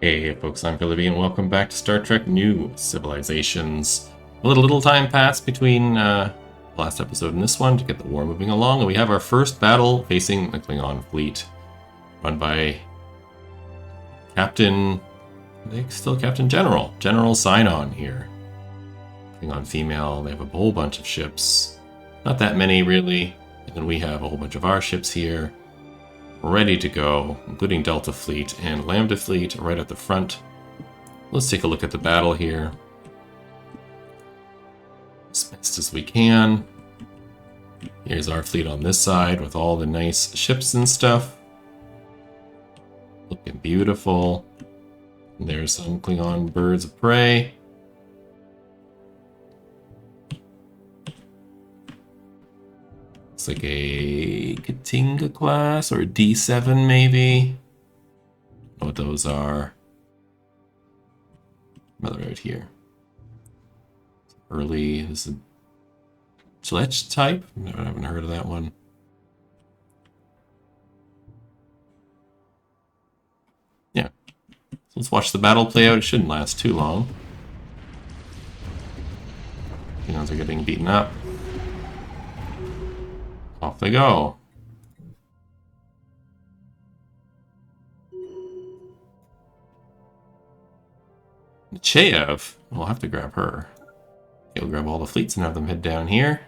Hey folks, I'm Philippi and welcome back to Star Trek New Civilizations. A little time passed between the last episode and this one to get the war moving along, and we have our first battle facing the Klingon fleet, run by Captain... still Captain General. General Sign-On here. Klingon female, they have a whole bunch of ships. Not that many, really. And then we have a whole bunch of our ships here. Ready to go, including Delta Fleet and Lambda Fleet right at the front. Let's take a look at the battle here. As best as we can. Here's our fleet on this side with all the nice ships and stuff. Looking beautiful. And there's some Klingon birds of prey. It's like a Kzinti class or a D7 maybe. I don't know what those are. Another right here. Early, this is a Chletch type. No, I haven't heard of that one. Yeah. So let's watch the battle play out. It shouldn't last too long. Klingons are getting beaten up. Off they go. Cheyev, we'll have to grab her. We'll grab all the fleets and have them head down here.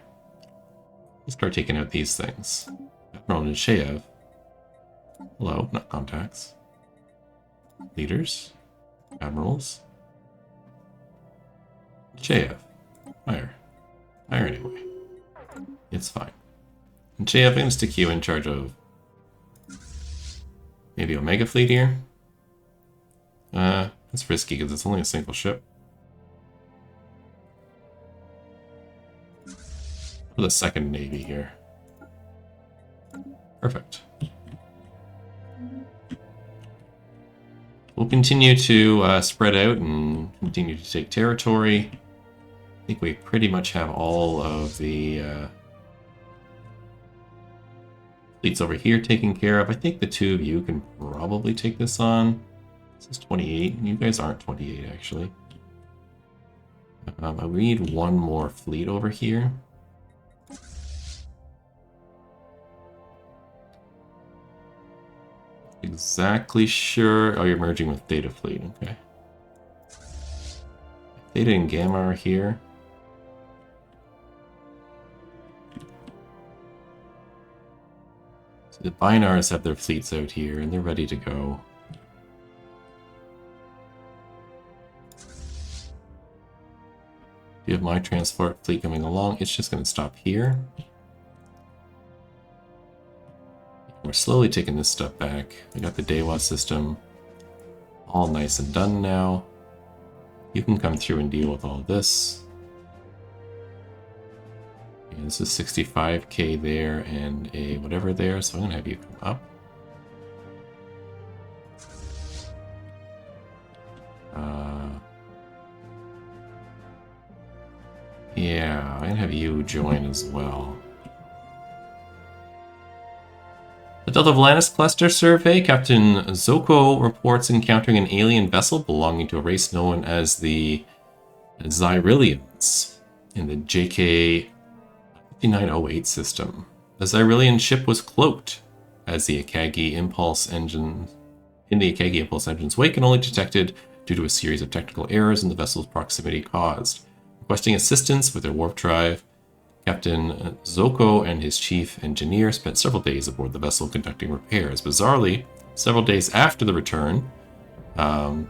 Let's start taking out these things. Admiral Cheyev. Hello, not contacts. Leaders. Admirals. Cheyev. Fire. Fire anyway. It's fine. And Cheyev, I'm going to stick you in charge of maybe Omega Fleet here. That's risky because it's only a single ship. For the second Navy here. Perfect. We'll continue to spread out and continue to take territory. I think we pretty much have all of the fleets over here taken care of. I think the two of you can probably take this on. This is 28. You guys aren't 28, actually. We need one more fleet over here. Exactly sure. Oh, you're merging with Theta Fleet. Okay. Theta and Gamma are here. So the Binars have their fleets out here, and they're ready to go. You have my transport fleet coming along. It's just going to stop here. We're slowly taking this stuff back. We got the Dewa system all nice and done now. You can come through and deal with all this. Yeah, this is 65k there and a whatever there, so I'm going to have you come up. Yeah, I'm going to have you join as well. The Delta Volantis Cluster Survey, Captain Zoko reports encountering an alien vessel belonging to a race known as the Xyrillians in the JK 5908 system. The Xyrillian ship was cloaked as the Akagi Impulse engine in the Akagi Impulse engine's wake and only detected due to a series of technical errors in the vessel's proximity caused. Requesting assistance with their warp drive, Captain Zoko and his chief engineer spent several days aboard the vessel conducting repairs. Bizarrely, several days after the return, Captain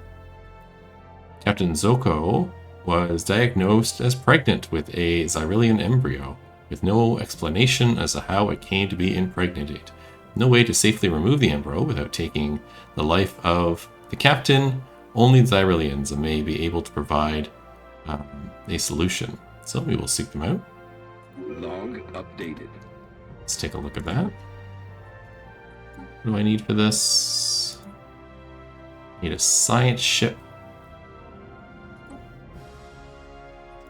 Zoko was diagnosed as pregnant with a Xyrillian embryo, with no explanation as to how it came to be impregnated. No way to safely remove the embryo without taking the life of the captain. Only the Xyrillians may be able to provide a solution. So we will seek them out. Log updated. Let's take a look at that. What do I need for this? Need a science ship.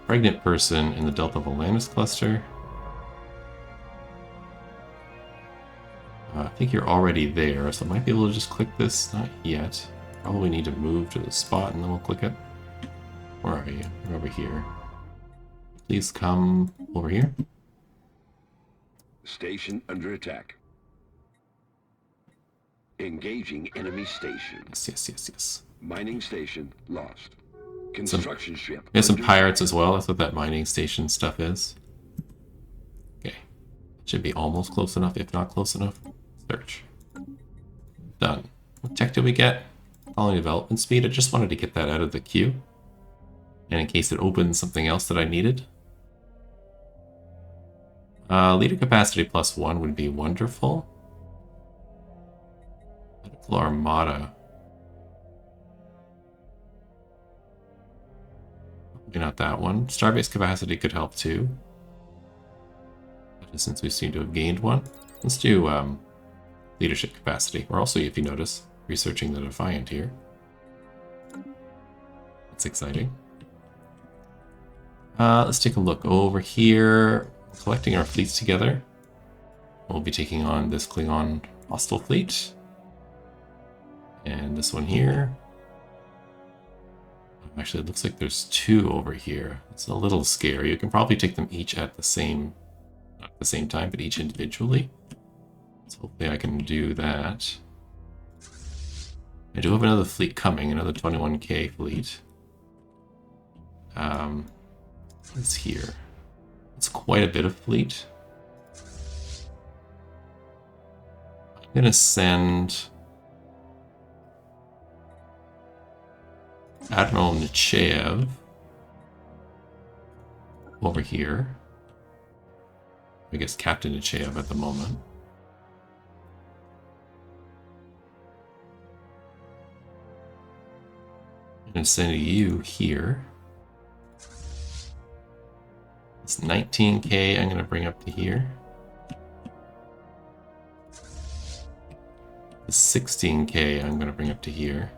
Pregnant person in the Delta Volantis cluster. I think you're already there, so I might be able to just click this. Not yet. Probably need to move to the spot and then we'll click it. Where are you? You're over here. Please come over here. Station under attack. Engaging enemy station. Yes. Mining station lost. Construction ship. There's some under pirates attack. as well. That's what that mining station stuff is. Okay. Should be almost close enough, if not close enough. Search. Done. What tech did we get? Following development speed. I just wanted to get that out of the queue. And in case it opens something else that I needed. Leader capacity +1 would be wonderful. Medical Armada. Maybe not that one. Starbase capacity could help too. Since we seem to have gained one. Let's do leadership capacity. We're also, if you notice, researching the Defiant here. That's exciting. Let's take a look over here. Collecting our fleets together. We'll be taking on this Klingon hostile fleet. And this one here. Actually, it looks like there's two over here. It's a little scary. You can probably take them each at the same, not at the same time, but each individually. So hopefully I can do that. I do have another fleet coming, another 21k fleet. What's here? It's quite a bit of fleet. I'm gonna send Admiral Nechayev over here. I guess Captain Nechayev at the moment. I'm gonna send you here. It's 19k I'm gonna bring up to here. The 16k I'm gonna bring up to here.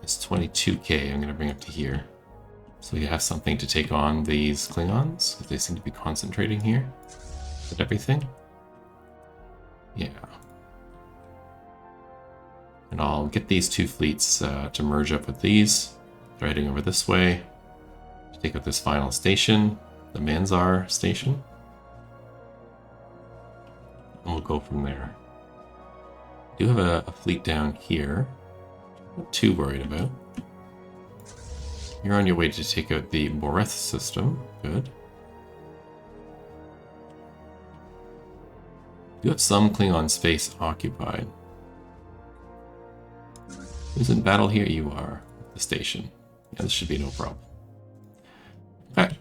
This 22k I'm gonna bring up to here. So we have something to take on these Klingons, because they seem to be concentrating here with everything. Yeah. And I'll get these two fleets to merge up with these. They're heading over this way to take out this final station, the Manzar station. And we'll go from there. I do have a fleet down here. Not too worried about. You're on your way to take out the Boreth system. Good. You have some Klingon space occupied. Who's in battle here? You are. The station. Yeah, this should be no problem. Okay.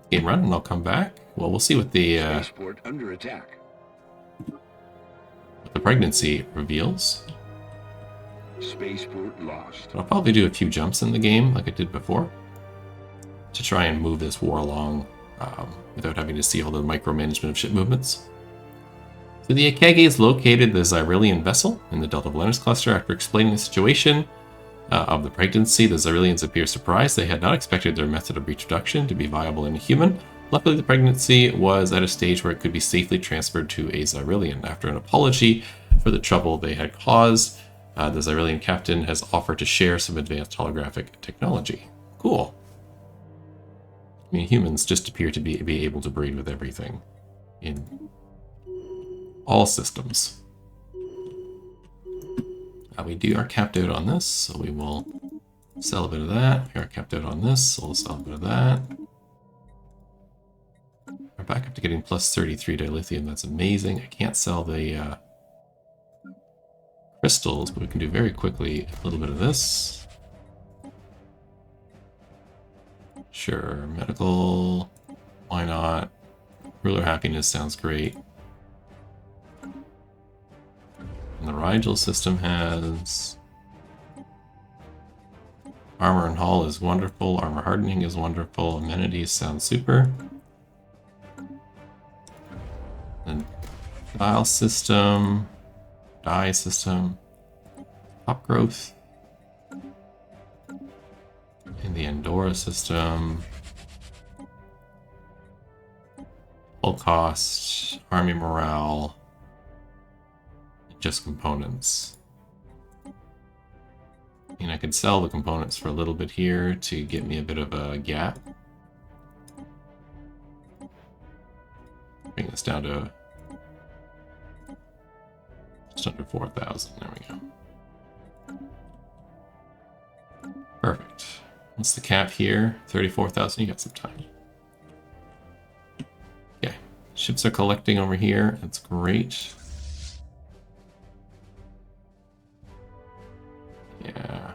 Game run, and I'll come back. Well, we'll see what the Spaceport under attack. what the pregnancy reveals. Spaceport lost. But I'll probably do a few jumps in the game, like I did before, to try and move this war along without having to see all the micromanagement of ship movements. So the Akagi has located the Xyrillian vessel in the Delta Valentis cluster. After explaining the situation of the pregnancy, the Xyrillians appear surprised. They had not expected their method of reproduction to be viable in a human. Luckily, the pregnancy was at a stage where it could be safely transferred to a Xyrillian. After an apology for the trouble they had caused, the Xyrillian captain has offered to share some advanced holographic technology. Cool. I mean, humans just appear to be able to breed with everything in all systems. We do are capped out on this, so we will sell a bit of that. We are capped out on this, so we'll sell a bit of that. We're back up to getting plus 33 dilithium. That's amazing. I can't sell the crystals, but we can do very quickly a little bit of this. Sure, medical. Why not? Ruler happiness sounds great. And the Rigel system has armor and hull is wonderful, armor hardening is wonderful, amenities sound super. And dial system, dye system, top growth. In the Andorra system, full cost, army morale. Just components. And I could sell the components for a little bit here to get me a bit of a gap. Bring this down to just under 4,000. There we go. Perfect. What's the cap here? 34,000. You got some time. Okay. Ships are collecting over here. That's great. Yeah.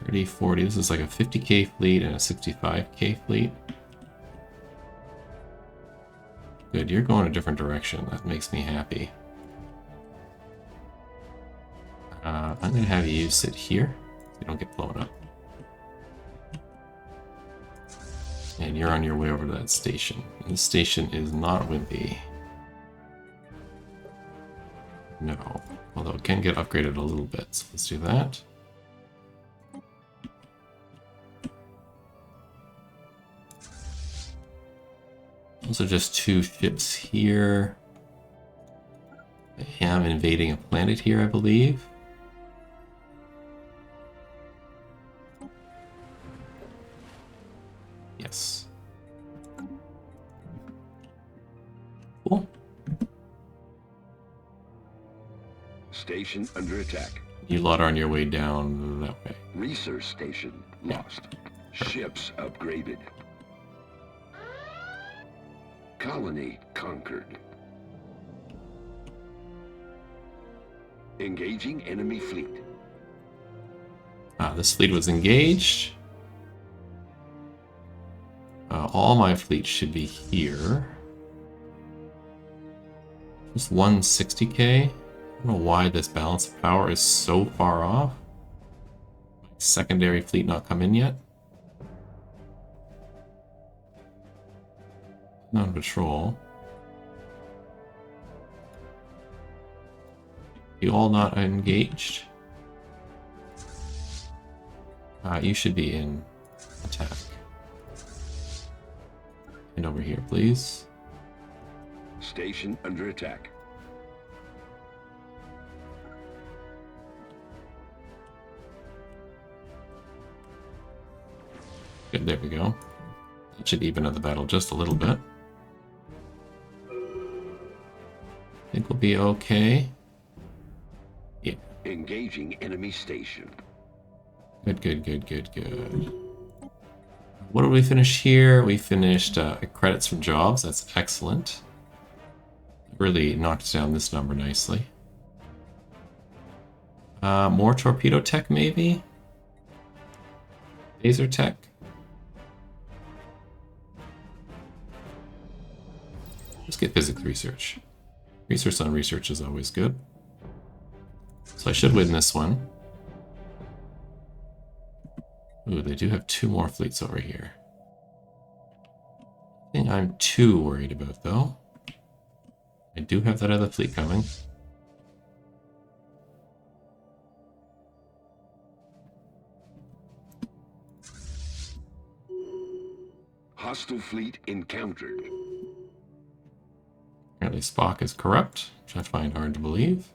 30, 40. This is like a 50k fleet and a 65k fleet. Good, you're going a different direction. That makes me happy. I'm going to have you sit here so you don't get blown up. And you're on your way over to that station. And this station is not wimpy. No, although it can get upgraded a little bit, so let's do that. Those are just 2 ships here. I am invading a planet here, I believe. Yes. Cool. Station under attack. You lot are on your way down that way. Research station lost. Ships upgraded. Colony conquered. Engaging enemy fleet. This fleet was engaged. All my fleet should be here. Just 160k. I don't know why this balance of power is so far off. Secondary fleet not come in yet. On patrol. You all not engaged? You should be in attack. And over here, please. Station under attack. Good, there we go. That should even up the battle just a little bit. I think we'll be okay. Yeah. Engaging enemy station. Good, good, good, good, good. What did we finish here? We finished credits from jobs. That's excellent. Really knocked down this number nicely. More torpedo tech, maybe? Laser tech? Let's get physics research. Research on research is always good. So I should win this one. Ooh, they do have 2 more fleets over here. Thing I'm too worried about, though. I do have that other fleet coming. Hostile fleet encountered. Apparently Spock is corrupt, which I find hard to believe.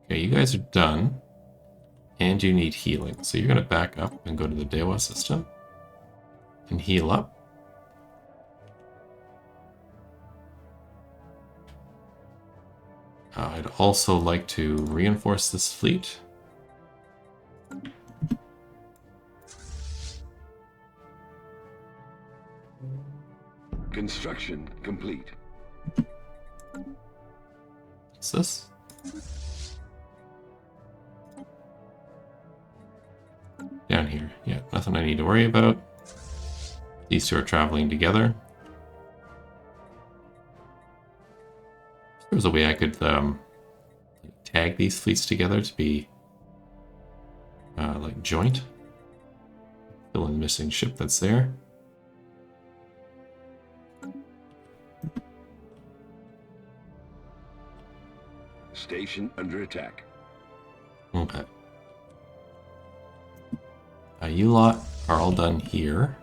Okay, you guys are done. And you need healing. So you're going to back up and go to the Dewa system. And heal up. I'd also like to reinforce this fleet. Construction complete. What's this? Down here. Yeah, nothing I need to worry about. These 2 are traveling together. There's a way I could tag these fleets together to be like joint. Fill in the missing ship that's there. Station under attack. Okay. You lot are all done here.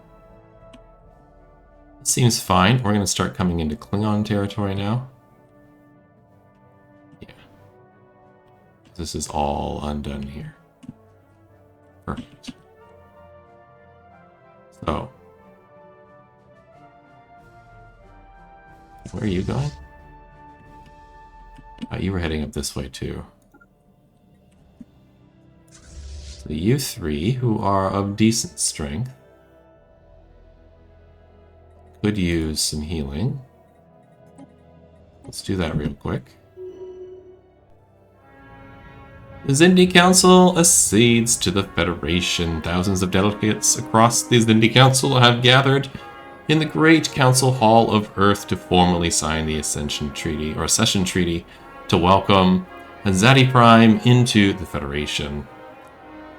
Seems fine. We're going to start coming into Klingon territory now. Yeah. This is all undone here. Perfect. So. Where are you going? You were heading up this way too. So you three, who are of decent strength, could use some healing. Let's do that real quick. The Zindy Council accedes to the Federation. Thousands of delegates across the Zindy Council have gathered in the Great Council Hall of Earth to formally sign the Accession Treaty to welcome Kzinti Prime into the Federation.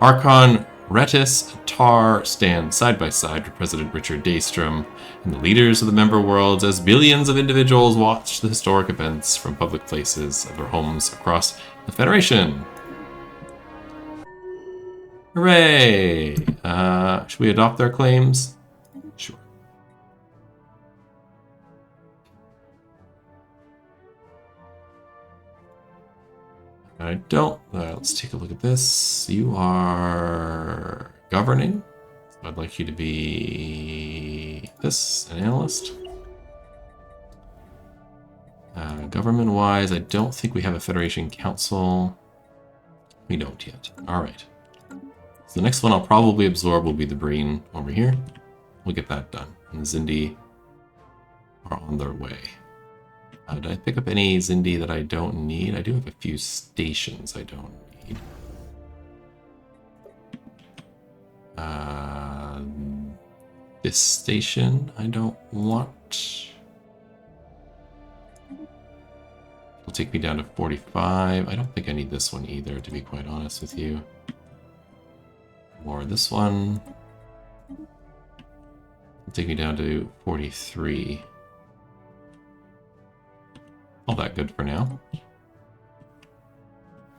Archon Retis Tar stand side by side with President Richard Daystrom and the leaders of the member worlds as billions of individuals watch the historic events from public places of their homes across the Federation. Hooray! Should we adopt their claims? Sure. I don't. Let's take a look at this. You are governing. So I'd like you to be this, an analyst. Government-wise, I don't think we have a Federation Council. We don't yet. All right. So the next one I'll probably absorb will be the Breen over here. We'll get that done. And the Zindy are on their way. Did I pick up any Zindy that I don't need? I do have a few stations I don't need. This station I don't want. It'll take me down to 45. I don't think I need this one either, to be quite honest with you. Or this one. It'll take me down to 43. All that good for now.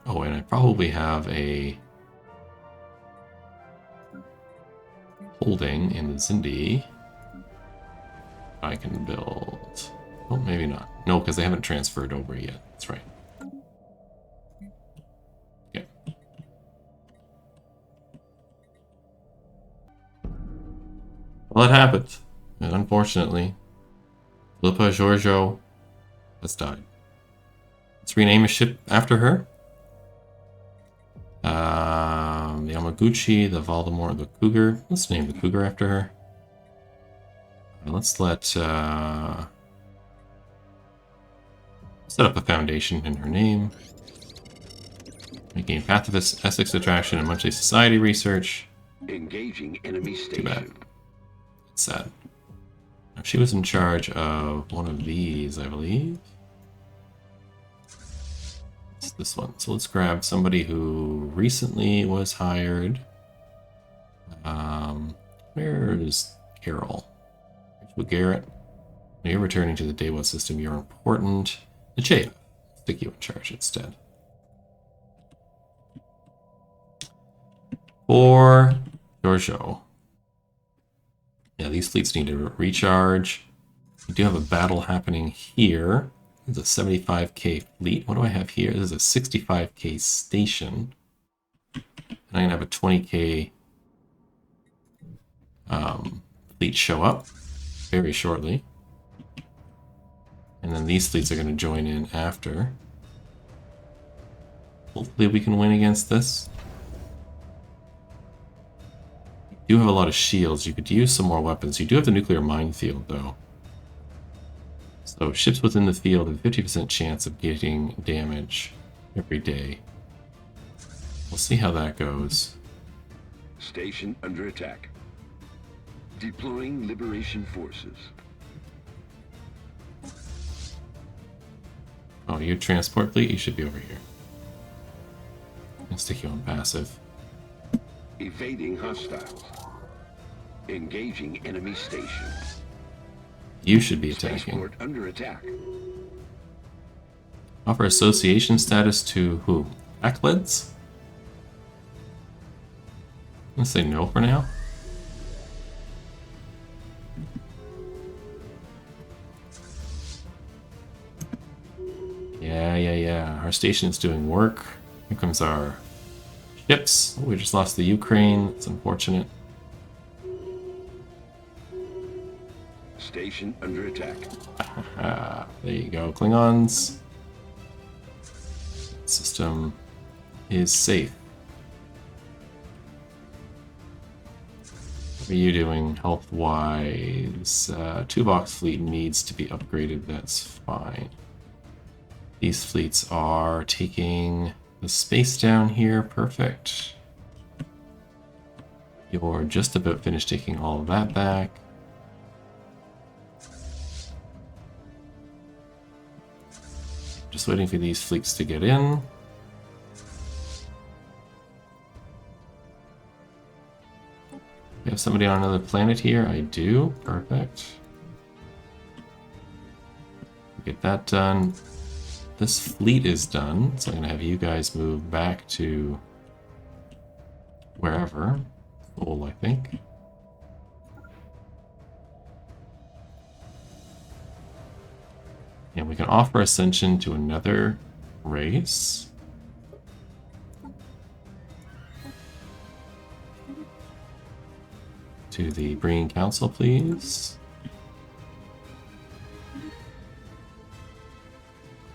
Oh, and I probably have a holding in the Zindy. I can build. Oh, maybe not. No, because they haven't transferred over yet. That's right. Okay. Well, it happened. And unfortunately, Philippa Giorgio has died. Let's rename a ship after her. The Yamaguchi, the Voldemort, the Cougar. Let's name the Cougar after her. Let's let set up a foundation in her name. We gain Path of Essex Attraction and monthly society research. Engaging enemy station. Too bad. It's sad. Now, she was in charge of one of these, I believe. It's this one. So let's grab somebody who recently was hired. Where's Carol? Rachel Garrett. When you're returning to the Daewoo system, you're important. Nichea. Stick you in charge instead. For Giorgio. Yeah, these fleets need to recharge. We do have a battle happening here. It's a 75k fleet. What do I have here? This is a 65k station. And I'm going to have a 20k fleet show up very shortly. And then these fleets are going to join in after. Hopefully we can win against this. You do have a lot of shields. You could use some more weapons. You do have the nuclear minefield, though. So ships within the field have a 50% chance of getting damage every day. We'll see how that goes. Station under attack. Deploying liberation forces. Oh, you transport fleet? You should be over here. I'll stick you on passive. Evading hostiles. Engaging enemy station. You should be attacking. Spaceport under attack. Offer association status to who? Ackleds? I'm gonna say no for now. Yeah. Our station is doing work. Here comes our ships. Oh, we just lost the Ukraine. It's unfortunate. Station under attack. There you go, Klingons. System is safe. What are you doing health-wise? Two-box fleet needs to be upgraded. That's fine. These fleets are taking the space down here. Perfect. You're just about finished taking all of that back. Just waiting for these fleets to get in. We have somebody on another planet here. I do. Perfect. Get that done. This fleet is done, so I'm going to have you guys move back to wherever. Full, I think. And we can offer ascension to another race. To the Bringing Council, please.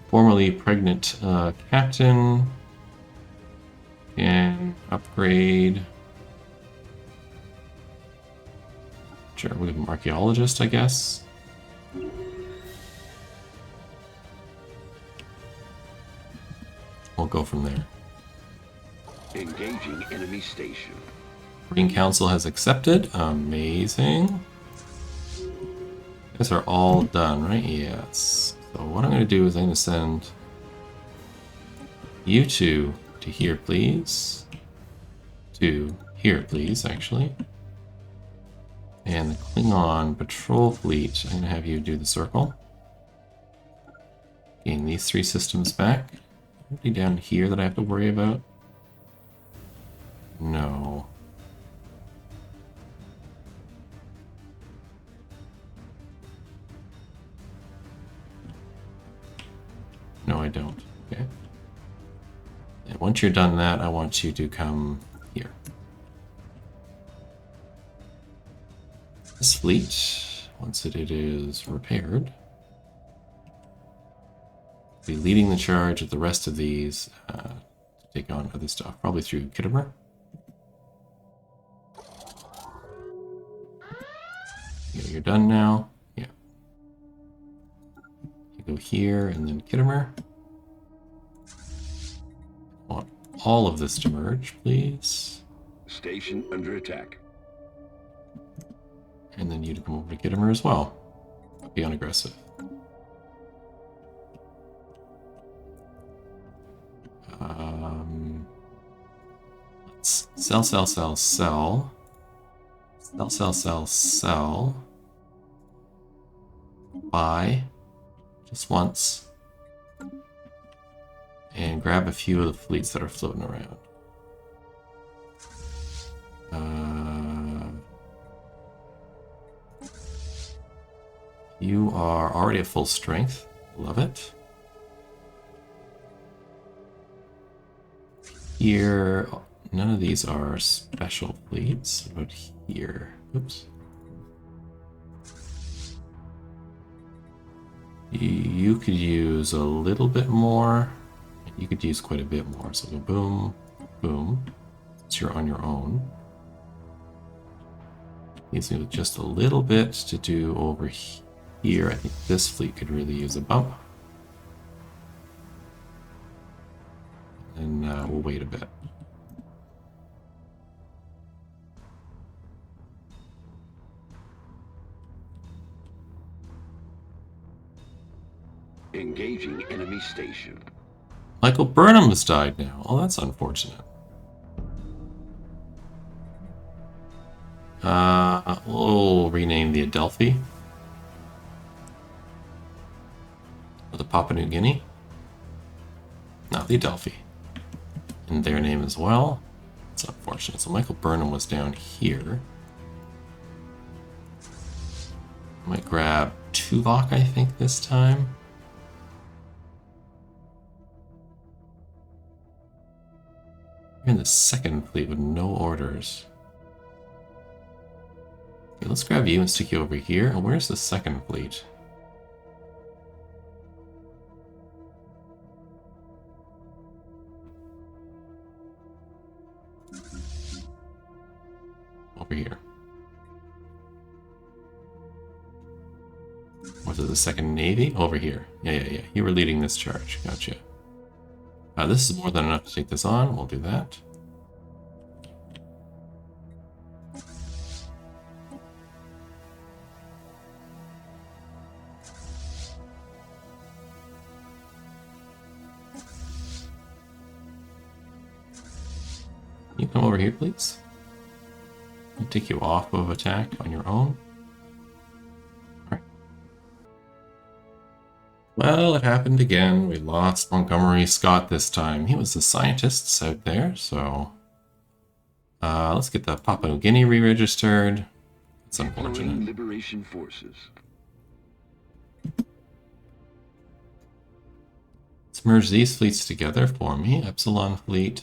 Formerly pregnant captain. And upgrade. Sure, we have an archaeologist, I guess. We'll go from there. Engaging enemy station. Green Council has accepted. Amazing. These are all done, right? Yes. So what I'm going to do is I'm going to send you two to here, please. To here, please, actually. And the Klingon patrol fleet, I'm going to have you do the circle. Gain these three systems back. Anybody down here that I have to worry about? No. No, I don't. Okay. And once you're done that, I want you to come here. This fleet, once it is repaired, be leading the charge of the rest of these to take on other stuff, probably through Kittimer. Yeah, you're done now. Yeah. You go here and then Kittimer. I want all of this to merge, please. Station under attack. And then you to come over to Kittimer as well. Be unaggressive. Let's sell. Sell. Buy. Just once. And grab a few of the fleets that are floating around. You are already at full strength. Love it. Here, none of these are special fleets. What about here? Oops. You could use a little bit more. You could use quite a bit more. So go boom, boom. Since you're on your own. Leaves me with just a little bit to do over here. I think this fleet could really use a bump. And we'll wait a bit. Engaging enemy station. Michael Burnham has died now. Oh, that's unfortunate. We'll rename the Adelphi. Or the Papua New Guinea. No, the Adelphi. In their name as well. It's unfortunate. So Michael Burnham was down here. Might grab Tuvok, I think, this time. We're in the second fleet with no orders. Okay, let's grab you and stick you over here. And where's the second fleet? Over here. Was it the second Navy? Over here. Yeah. You were leading this charge. Gotcha. This is more than enough to take this on. We'll do that. Can you come over here, please? I'll take you off of attack on your own. Alright. Well, it happened again. We lost Montgomery Scott this time. He was the scientists out there, so... let's get the Papua New Guinea re-registered. It's unfortunate. Liberation forces. Let's merge these fleets together for me. Epsilon fleet.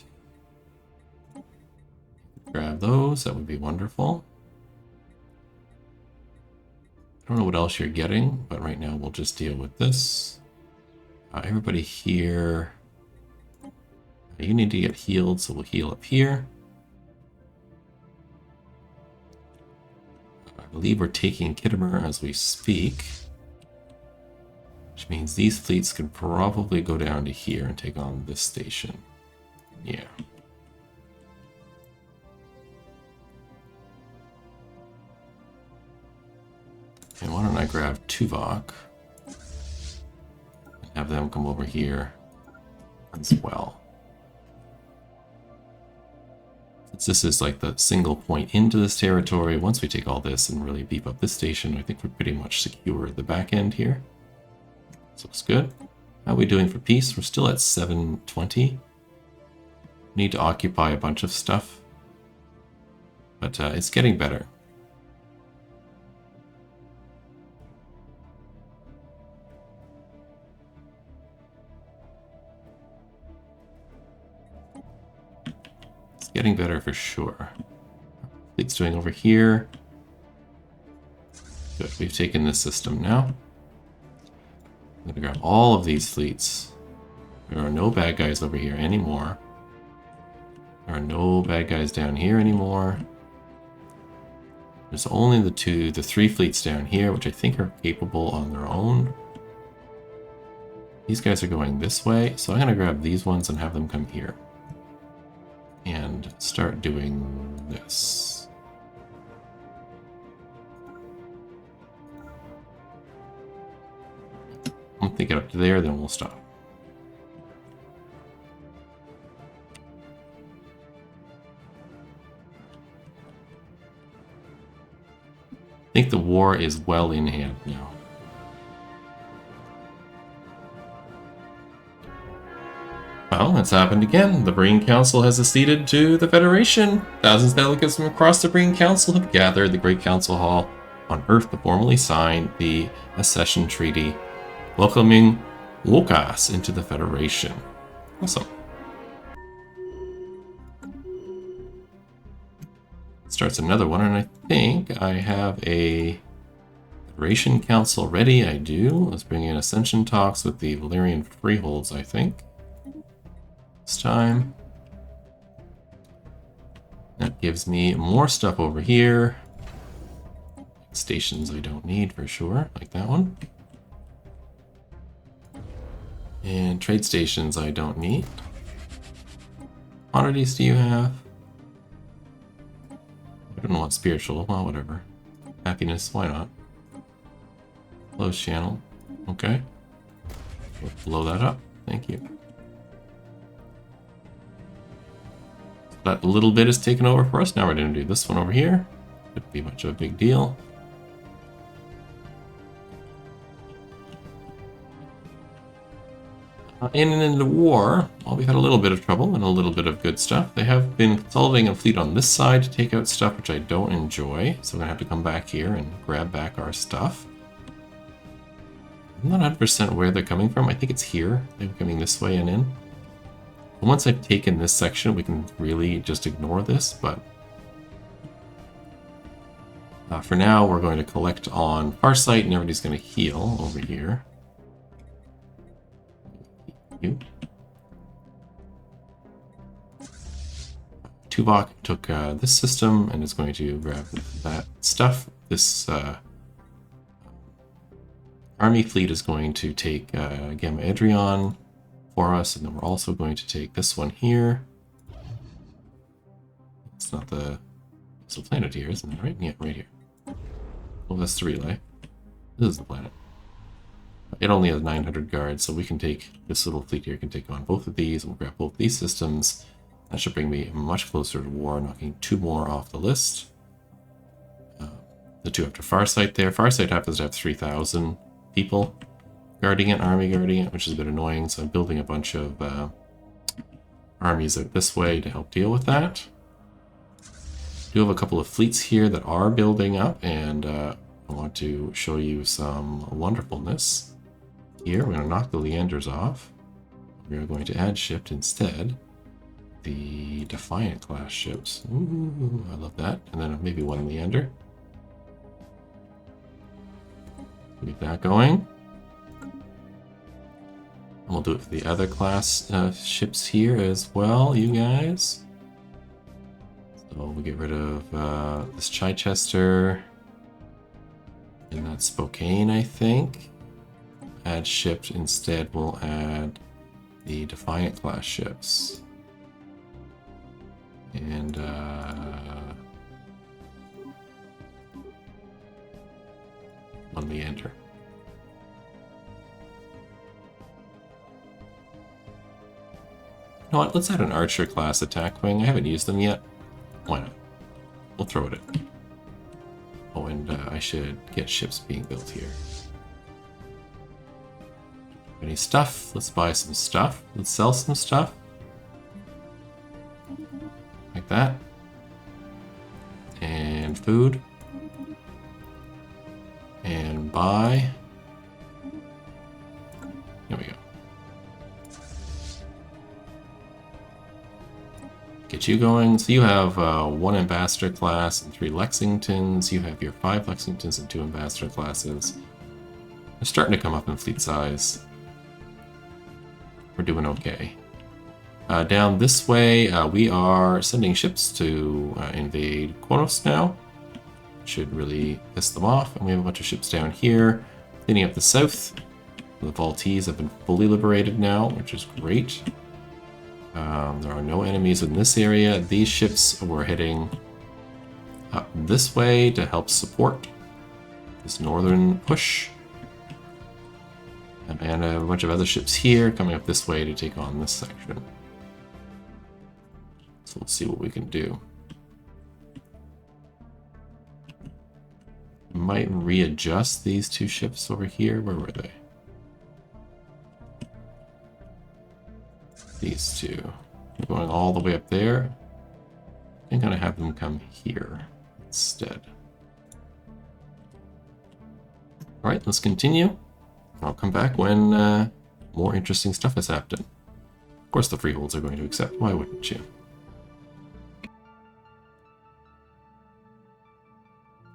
Grab those, that would be wonderful. I don't know what else you're getting, but right now we'll just deal with this. Everybody here, you need to get healed, so we'll heal up here. I believe we're taking Kittimer as we speak, which means these fleets could probably go down to here and take on this station. Yeah. And why don't I grab Tuvok and have them come over here as well. Since this is like the single point into this territory, once we take all this and really beef up this station, I think we're pretty much secure at the back end here. So it's good. How are we doing for peace? We're still at 720. Need to occupy a bunch of stuff, but it's getting better. Getting better for sure. Fleet's doing over here. Good, we've taken this system now. I'm gonna grab all of these fleets. There are no bad guys over here anymore. There are no bad guys down here anymore. There's only the three fleets down here, which I think are capable on their own. These guys are going this way, so I'm gonna grab these ones and have them come here. And start doing this. Once they get up to there, then we'll stop. I think the war is well in hand now. Well, it's happened again. The Breen Council has acceded to the Federation. Thousands of delegates from across the Breen Council have gathered at the Great Council Hall on Earth to formally sign the accession treaty, welcoming Wokas into the Federation. Awesome. Starts another one, and I think I have a Federation Council ready. I do. Let's bring in Ascension talks with the Valerian Freeholds, I think. This time. That gives me more stuff over here. Stations I don't need for sure, like that one. And trade stations I don't need. Quantities do you have? I don't know what spiritual, well, whatever. Happiness, why not? Close channel, okay. We'll blow that up, thank you. That little bit is taken over for us. Now we're going to do this one over here. Shouldn't be much of a big deal. In the war, well, we've had a little bit of trouble and a little bit of good stuff. They have been consolidating a fleet on this side to take out stuff which I don't enjoy. So we're going to have to come back here and grab back our stuff. I'm not 100% where they're coming from. I think it's here. They're coming this way and in. And once I've taken this section, we can really just ignore this, but for now, we're going to collect on Farsight, and everybody's going to heal over here. You. Tuvok took this system and is going to grab that stuff. This army fleet is going to take Gamma Edrion for us, and then we're also going to take this one here. It's not the... It's a planet here, isn't it? Right? Yeah, right here. Oh, that's the relay. This is the planet. It only has 900 guards, so we can take... This little fleet here can take on both of these. We'll grab both these systems. That should bring me much closer to war, knocking 2 more off the list. The 2 after Farsight there. Farsight happens to have 3,000 people guarding it, army guarding it, which is a bit annoying, so I'm building a bunch of armies out this way to help deal with that. Do have a couple of fleets here that are building up, and I want to show you some wonderfulness. Here, we're going to knock the Leanders off. We're going to add shift instead. The Defiant class ships. Ooh, I love that. And then maybe 1 Leander. Keep that going. And we'll do it for the other class ships here as well, you guys. So we'll get rid of this Chichester. And that's Spokane, I think. Add ships instead, we'll add the Defiant class ships. And on Leander. You know what? Let's add an Archer class attack wing. I haven't used them yet. Why not? We'll throw it in. Oh, and I should get ships being built here. Any stuff? Let's buy some stuff. Let's sell some stuff. Like that. And food. And buy. There we go. Get you going. So you have 1 ambassador class and 3 Lexingtons. You have your 5 Lexingtons and 2 ambassador classes. They're starting to come up in fleet size. We're doing okay. Down this way, we are sending ships to invade Kronos now. Should really piss them off. And we have a bunch of ships down here. Cleaning up the south. The Voltees have been fully liberated now, which is great. There are no enemies in this area. These ships were heading up this way to help support this northern push. And a bunch of other ships here coming up this way to take on this section. So let's see what we can do. Might readjust these 2 ships over here. Where were they? These 2. We're going all the way up there. I'm going to have them come here instead. Alright, let's continue. I'll come back when more interesting stuff has happened. Of course the freeholds are going to accept. Why wouldn't you?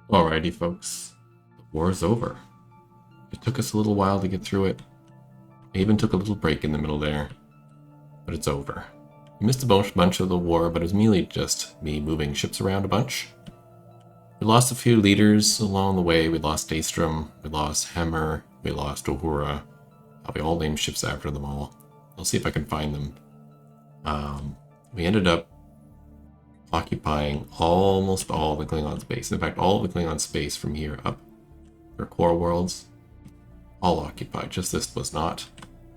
Alrighty, folks. The war is over. It took us a little while to get through it. I even took a little break in the middle there. But it's over. We missed a bunch of the war, but it was merely just me moving ships around a bunch. We lost a few leaders along the way. We lost Daystrom, we lost Hammer, we lost Uhura. We all named ships after them all. I'll see if I can find them. We ended up occupying almost all the Klingon space. In fact, all of the Klingon space from here up. Their core worlds, all occupied. Just this was not.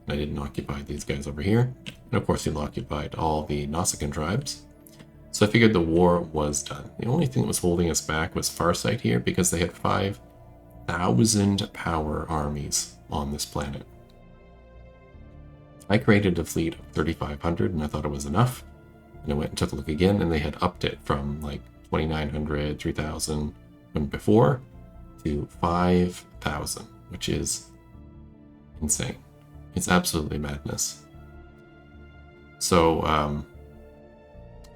I didn't occupy these guys over here. And of course, we occupied all the Nausicaan tribes. So I figured the war was done. The only thing that was holding us back was Farsight here, because they had 5,000 power armies on this planet. I created a fleet of 3,500, and I thought it was enough. And I went and took a look again, and they had upped it from like 2,900, 3,000 from before to 5,000, which is insane. It's absolutely madness. So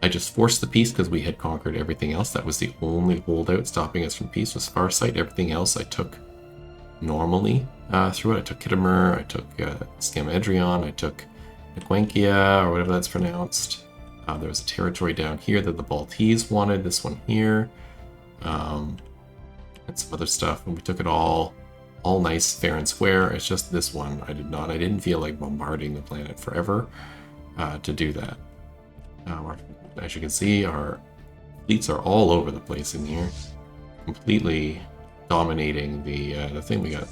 I just forced the peace because we had conquered everything else. That was the only holdout stopping us from peace was Farsight. Everything else I took normally through it. I took Kittimer, I took Scamedrion, I took Nequenkia, or whatever that's pronounced. There was a territory down here that the Baltese wanted, this one here, and some other stuff, and we took it all nice, fair and square. It's just this one I didn't feel like bombarding the planet forever to do that. As you can see, our fleets are all over the place in here, completely dominating the thing. We got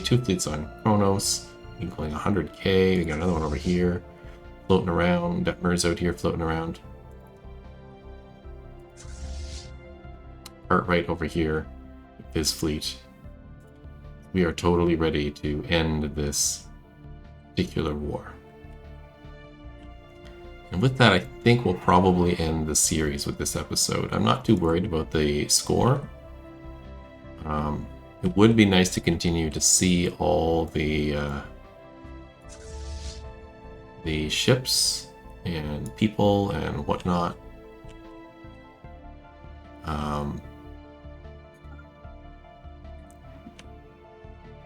two fleets on Kronos, equaling 100k. We got another one over here, floating around. Detmer's out here floating around. Right over here, his fleet. We are totally ready to end this particular war. And with that, I think we'll probably end the series with this episode. I'm not too worried about the score. It would be nice to continue to see all the ships and people and whatnot.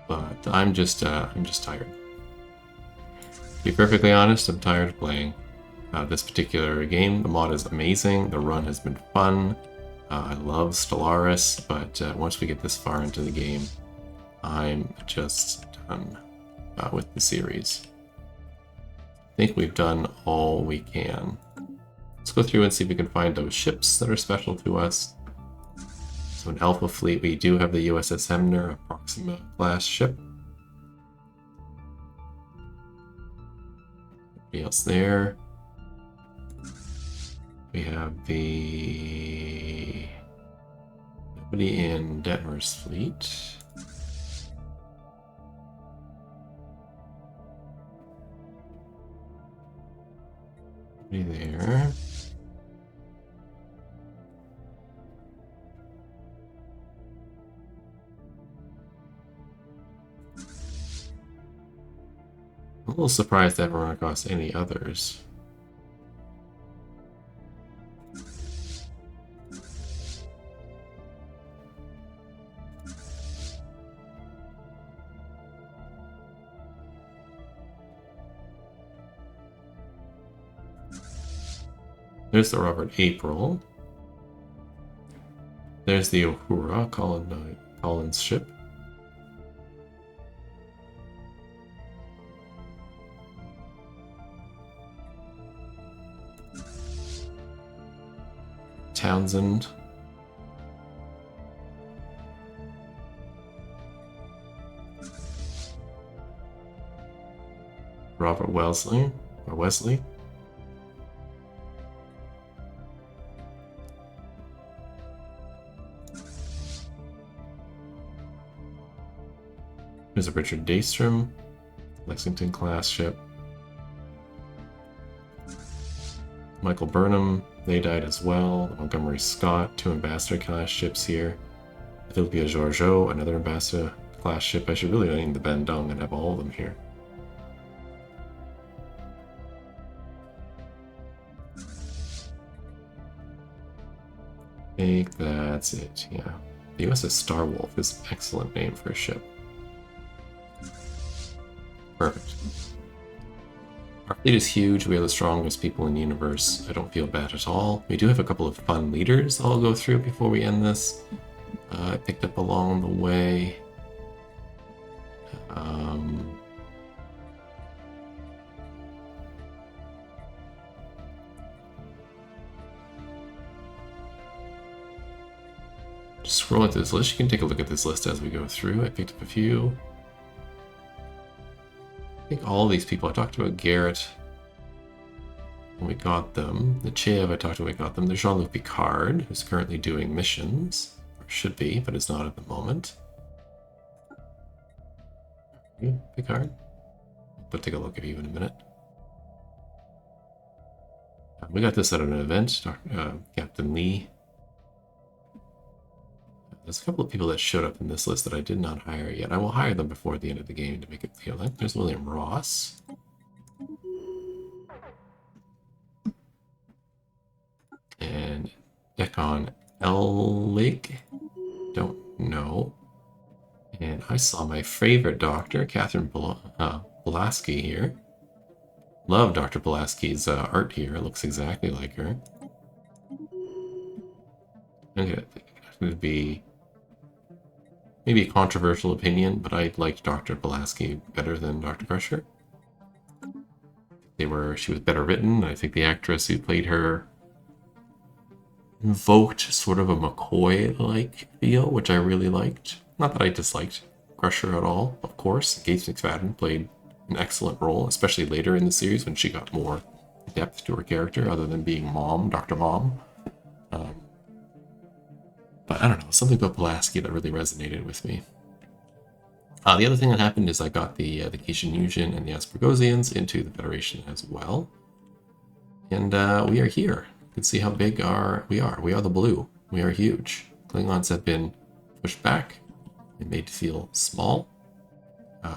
But I'm just tired. To be perfectly honest, I'm tired of playing this particular game. The mod is amazing. The run has been fun. I love Stellaris, but once we get this far into the game, I'm just done with the series. I think we've done all we can. Let's go through and see if we can find those ships that are special to us. So an Alpha fleet, we do have the USS Hemner, a Proxima class ship. Nobody else there. We have nobody in Detmer's fleet. Nobody there. I'm a little surprised I haven't run across any others. There's the Robert April. There's the Uhura, Colin's ship. Townsend. Robert Wesley. There's a Richard Daystrom, Lexington class ship. Michael Burnham, they died as well. Montgomery Scott, 2 ambassador class ships here. Philippia Georgiou, another ambassador class ship. I should really name the Bandung and have all of them here. I think that's it, yeah. The USS Starwolf is an excellent name for a ship. Perfect. Our fleet is huge. We are the strongest people in the universe. I don't feel bad at all. We do have a couple of fun leaders I'll go through before we end this. I picked up along the way. Just scrolling through this list. You can take a look at this list as we go through. I picked up a few. I think all of these people, I talked about Garrett when we got them. The Chev, I talked about when we got them. There's Jean-Luc Picard, who's currently doing missions. Or should be, but is not at the moment. Picard? I'll take a look at you in a minute. We got this at an event, Captain Lee. There's a couple of people that showed up in this list that I did not hire yet. I will hire them before the end of the game to make it feel like. There's William Ross. And Ekon Elig, don't know. And I saw my favorite doctor, Catherine Pulaski here. Love Dr. Pulaski's art here. It looks exactly like her. Okay, it would be maybe a controversial opinion, but I liked Dr. Pulaski better than Dr. Crusher. She was better written. I think the actress who played her invoked sort of a McCoy-like feel, which I really liked. Not that I disliked Crusher at all, of course. Gates McFadden played an excellent role, especially later in the series when she got more depth to her character other than being Mom, Dr. Mom. But I don't know, something about Pulaski that really resonated with me. The other thing that happened is I got the Cation Fusion and the Aspergosians into the Federation as well. And we are here. You can see how big we are. We are the blue. We are huge. Klingons have been pushed back and made to feel small.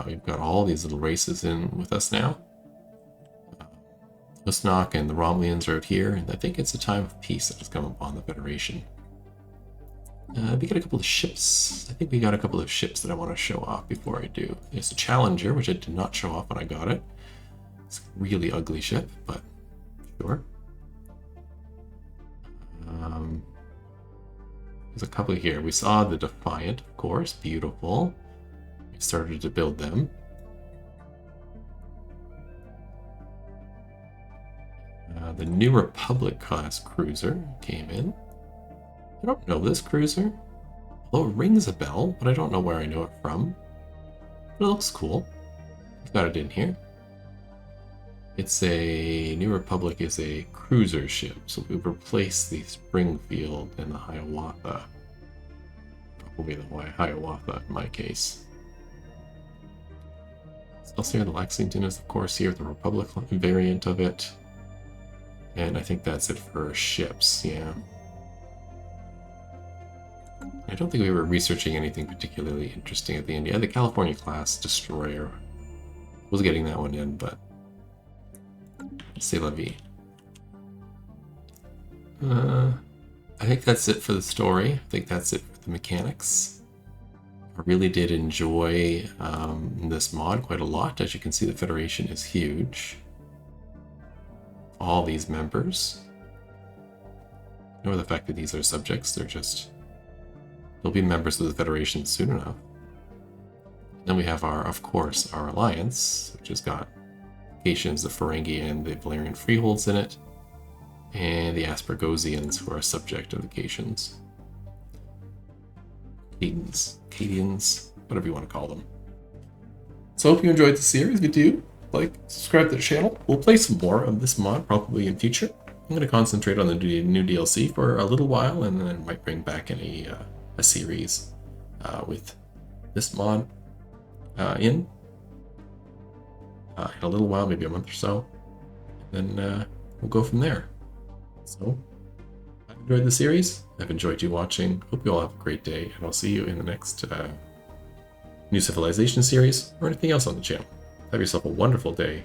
We've got all these little races in with us now. Usnok and the Romulans are out here, and I think it's a time of peace that has come upon the Federation. We got a couple of ships. I think we got a couple of ships that I want to show off before I do. There's a Challenger, which I did not show off when I got it. It's a really ugly ship, but sure. There's a couple here. We saw the Defiant, of course. Beautiful. We started to build them. The New Republic class cruiser came in. I don't know this cruiser. Although it rings a bell, but I don't know where I know it from. But it looks cool. I've got it in here. It's a New Republic is a cruiser ship, so we've replaced the Springfield and the Hiawatha. Probably the Hiawatha in my case. Still here, the Lexington is of course here, the Republic variant of it. And I think that's it for ships, yeah. I don't think we were researching anything particularly interesting at the end. Yeah, the California class destroyer. Was getting that one in, but c'est la vie. I think that's it for the story. I think that's it for the mechanics. I really did enjoy this mod quite a lot. As you can see, the Federation is huge. All these members. Ignore the fact that these are subjects, they'll be members of the Federation soon enough. Then we have of course, our alliance, which has got Cations, the Ferengi, and the Valerian Freeholds in it, and the Aspergosians, who are subject of the Cations. Cadians, whatever you want to call them. So I hope you enjoyed the series. If you do, subscribe to the channel. We'll play some more of this mod probably in future. I'm going to concentrate on the new DLC for a little while, and then I might bring back a series with this mod in a little while, maybe a month or so, and then we'll go from there. So, I've enjoyed the series. I've enjoyed you watching. Hope you all have a great day, and I'll see you in the next New Civilization series or anything else on the channel. Have yourself a wonderful day,